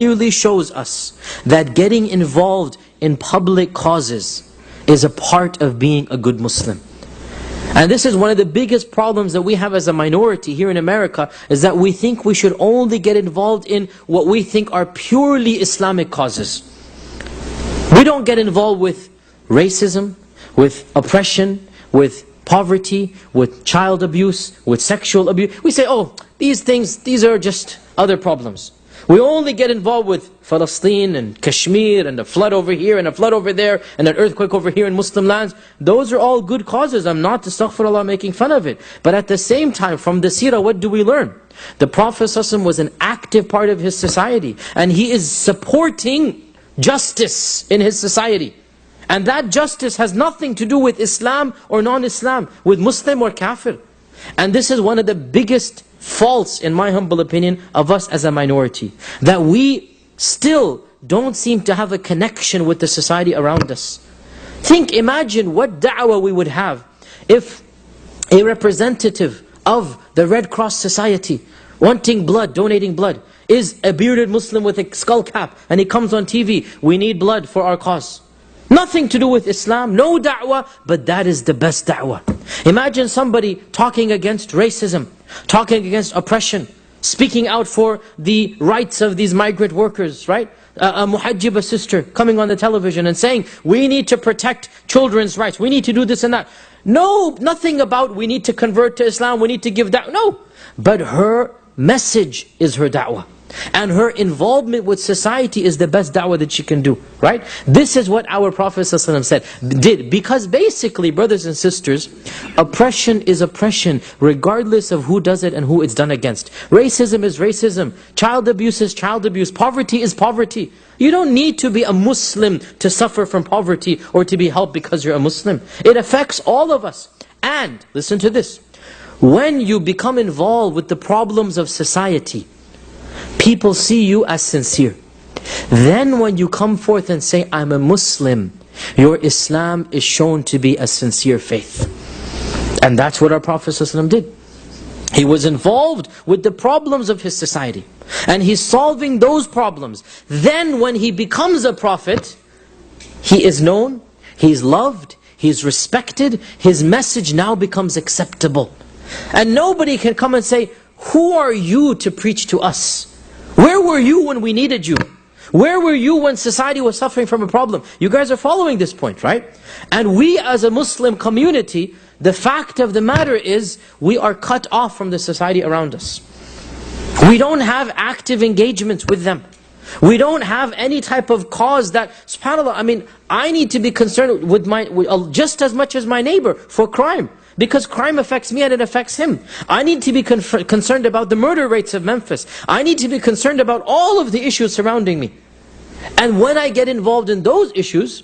clearly shows us that getting involved in public causes is a part of being a good Muslim. And this is one of the biggest problems that we have as a minority here in America, is that we think we should only get involved in what we think are purely Islamic causes. We don't get involved with racism, with oppression, with poverty, with child abuse, with sexual abuse. We say, oh, these things, these are just other problems. We only get involved with Palestine and Kashmir and a flood over here and a flood over there and an earthquake over here in Muslim lands. Those are all good causes. I'm not, astaghfirullah, making fun of it. But at the same time, from the seerah, what do we learn? The Prophet ﷺ was an active part of his society, and he is supporting justice in his society. And that justice has nothing to do with Islam or non-Islam, with Muslim or Kafir. And this is one of the biggest faults, in my humble opinion, of us as a minority. That we still don't seem to have a connection with the society around us. Imagine what da'wah we would have if a representative of the Red Cross Society, wanting blood, donating blood, is a bearded Muslim with a skull cap, and he comes on TV, we need blood for our cause. Nothing to do with Islam, no da'wah, but that is the best da'wah. Imagine somebody talking against racism, talking against oppression, speaking out for the rights of these migrant workers, right? A muhajjiba sister coming on the television and saying, we need to protect children's rights, we need to do this and that. No, nothing about we need to convert to Islam, we need to give da'wah, no. But her message is her da'wah. And her involvement with society is the best da'wah that she can do, right? This is what our Prophet ﷺ did. Because basically, brothers and sisters, oppression is oppression, regardless of who does it and who it's done against. Racism is racism. Child abuse is child abuse. Poverty is poverty. You don't need to be a Muslim to suffer from poverty or to be helped because you're a Muslim. It affects all of us. And, listen to this, when you become involved with the problems of society, people see you as sincere. Then when you come forth and say, I'm a Muslim, your Islam is shown to be a sincere faith. And that's what our Prophet ﷺ did. He was involved with the problems of his society, and he's solving those problems. Then when he becomes a prophet, he is known, he's loved, he's respected, his message now becomes acceptable. And nobody can come and say, who are you to preach to us? Where were you when we needed you? Where were you when society was suffering from a problem? You guys are following this point, right? And we as a Muslim community, the fact of the matter is, we are cut off from the society around us. We don't have active engagements with them. We don't have any type of cause that, subhanAllah, I need to be concerned with just as much as my neighbor for crime. Because crime affects me and it affects him. I need to be concerned about the murder rates of Memphis. I need to be concerned about all of the issues surrounding me. And when I get involved in those issues,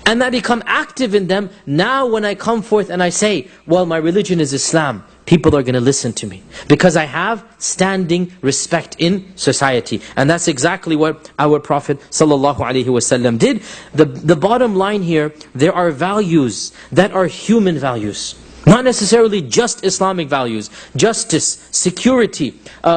and I become active in them, now when I come forth and I say, well, my religion is Islam, people are going to listen to me. Because I have standing respect in society. And that's exactly what our Prophet ﷺ did. The bottom line here, there are values that are human values. Not necessarily just Islamic values. Justice, security,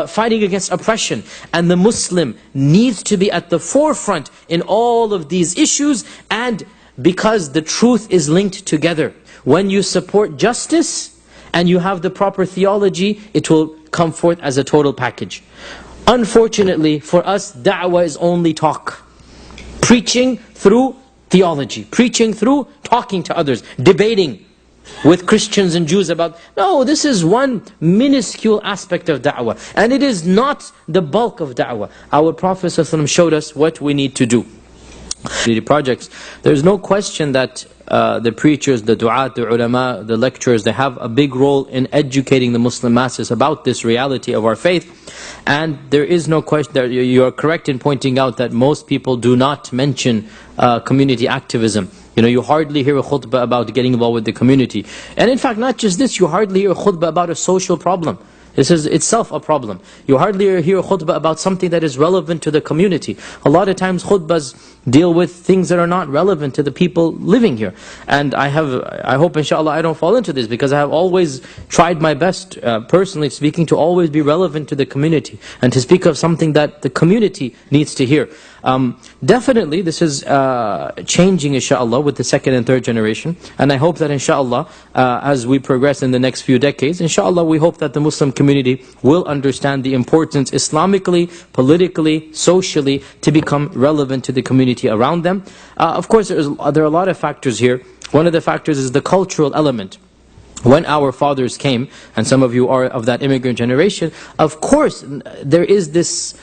fighting against oppression. And the Muslim needs to be at the forefront in all of these issues. And because the truth is linked together. When you support justice and you have the proper theology, it will come forth as a total package. Unfortunately for us, da'wah is only talk. Preaching through theology. Preaching through talking to others. Debating with Christians and Jews about, no, this is one minuscule aspect of da'wah. And it is not the bulk of da'wah. Our Prophet ﷺ showed us what we need to do. Projects. There's no question that the preachers, the du'at, the ulama, the lecturers, they have a big role in educating the Muslim masses about this reality of our faith. And there is no question that you are correct in pointing out that most people do not mention community activism. You hardly hear a khutbah about getting involved with the community. And in fact, not just this, you hardly hear a khutbah about a social problem. This is itself a problem. You hardly hear khutbah about something that is relevant to the community. A lot of times khutbahs deal with things that are not relevant to the people living here. And I hope inshallah I don't fall into this, because I have always tried my best, personally speaking, to always be relevant to the community and to speak of something that the community needs to hear. Definitely this is changing inshallah with the second and third generation, and I hope that inshallah as we progress in the next few decades, inshallah we hope that the Muslim community will understand the importance Islamically, politically, socially, to become relevant to the community around them. Of course there are a lot of factors here. One of the factors is the cultural element. When our fathers came, and some of you are of that immigrant generation, of course there is this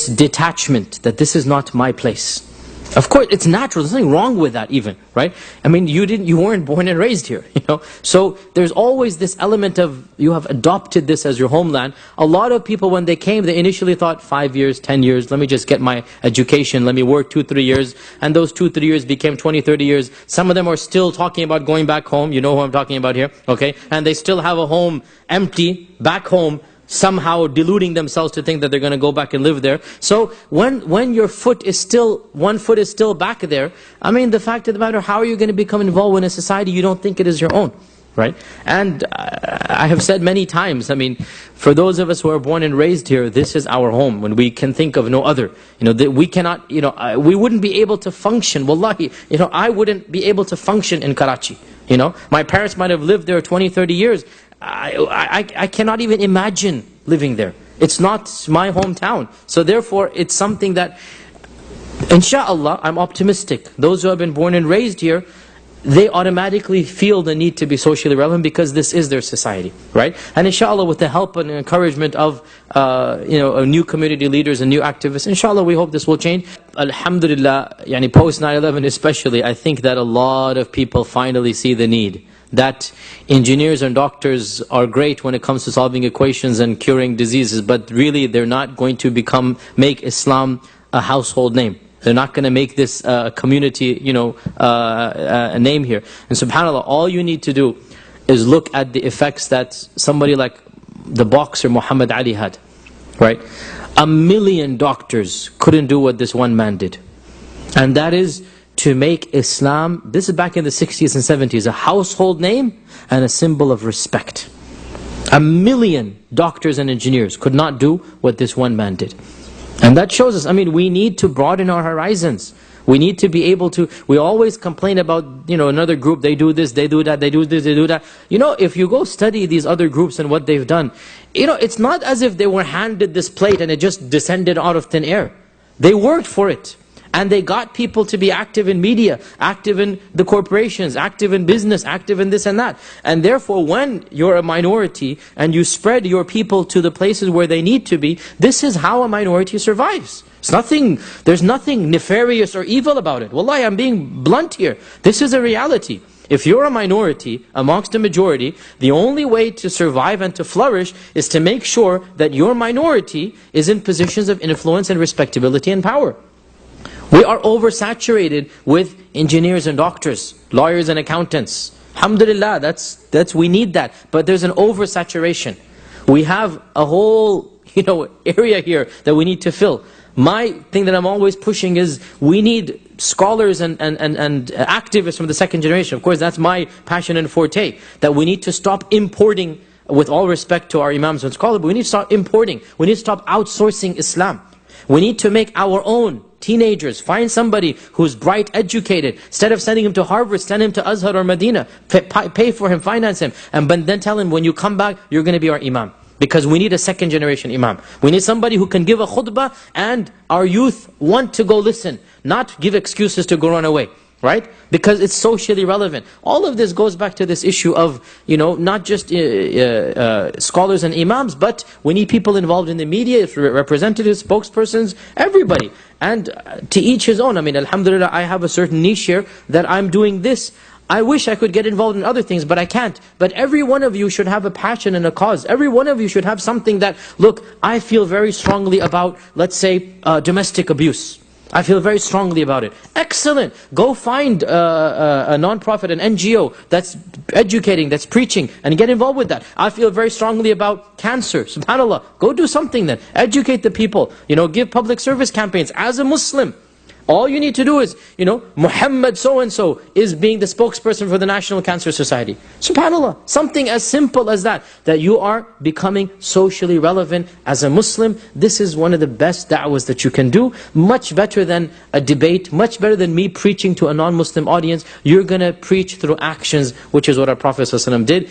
detachment that this is not my place. Of course, it's natural. There's nothing wrong with that even, right? I mean, you weren't born and raised here, you know. So there's always this element of you have adopted this as your homeland. A lot of people, when they came, they initially thought 5 years, 10 years, let me just get my education, let me work 2-3 years, and those 2-3 years became 20-30 years. Some of them are still talking about going back home. You know who I'm talking about here, okay? And they still have a home empty back home, somehow deluding themselves to think that they're going to go back and live there. So when your foot is still, one foot is still back there, I mean, the fact of the matter, how are you going to become involved in a society you don't think it is your own, right? And I have said many times, I mean, for those of us who are born and raised here, this is our home, when we can think of no other. You know, that we cannot, you know, we wouldn't be able to function, wallahi, you know, I wouldn't be able to function in Karachi. You know, my parents might have lived there 20-30 years. I cannot even imagine living there. It's not my hometown. So therefore, it's something that, inshallah, I'm optimistic. Those who have been born and raised here, they automatically feel the need to be socially relevant because this is their society, right? And inshallah, with the help and encouragement of new community leaders and new activists, inshallah, we hope this will change. Alhamdulillah, yani post 9/11 especially, I think that a lot of people finally see the need. That engineers and doctors are great when it comes to solving equations and curing diseases, but really they're not going to make Islam a household name. They're not going to make this community, a name here. And subhanAllah, all you need to do is look at the effects that somebody like the boxer Muhammad Ali had, right? 1 million doctors couldn't do what this one man did. And that is to make Islam, this is back in the 60s and 70s, a household name and a symbol of respect. 1 million doctors and engineers could not do what this one man did. And that shows us, I mean, we need to broaden our horizons. We need to be able to, we always complain about, another group, they do this, they do that, they do this, they do that. If you go study these other groups and what they've done, it's not as if they were handed this plate and it just descended out of thin air. They worked for it. And they got people to be active in media, active in the corporations, active in business, active in this and that. And therefore, when you're a minority and you spread your people to the places where they need to be, this is how a minority survives. There's nothing nefarious or evil about it. Wallahi, I'm being blunt here. This is a reality. If you're a minority amongst a majority, the only way to survive and to flourish is to make sure that your minority is in positions of influence and respectability and power. We are oversaturated with engineers and doctors, lawyers and accountants. Alhamdulillah, we need that. But there's an oversaturation. We have a whole area here that we need to fill. My thing that I'm always pushing is we need scholars and activists from the second generation. Of course, that's my passion and forte. That we need to stop importing, with all respect to our imams and scholars, but we need to start importing. We need to stop outsourcing Islam. We need to make our own teenagers. Find somebody who's bright, educated. Instead of sending him to Harvard, send him to Azhar or Medina. Pay for him, finance him. And then tell him, when you come back, you're going to be our imam. Because we need a second generation imam. We need somebody who can give a khutbah and our youth want to go listen. Not give excuses to go run away. Right? Because it's socially relevant. All of this goes back to this issue of, not just scholars and imams, but we need people involved in the media, representatives, spokespersons, everybody. And to each his own. I mean, alhamdulillah, I have a certain niche here that I'm doing this. I wish I could get involved in other things, but I can't. But every one of you should have a passion and a cause. Every one of you should have something that, look, I feel very strongly about, let's say, domestic abuse. I feel very strongly about it. Excellent. Go find a non-profit, an NGO that's educating, that's preaching, and get involved with that. I feel very strongly about cancer. SubhanAllah. Go do something then. Educate the people. Give public service campaigns. As a Muslim, all you need to do is, Muhammad so-and-so is being the spokesperson for the National Cancer Society. SubhanAllah, something as simple as that you are becoming socially relevant as a Muslim. This is one of the best da'was that you can do. Much better than a debate, much better than me preaching to a non-Muslim audience. You're going to preach through actions, which is what our Prophet ﷺ did.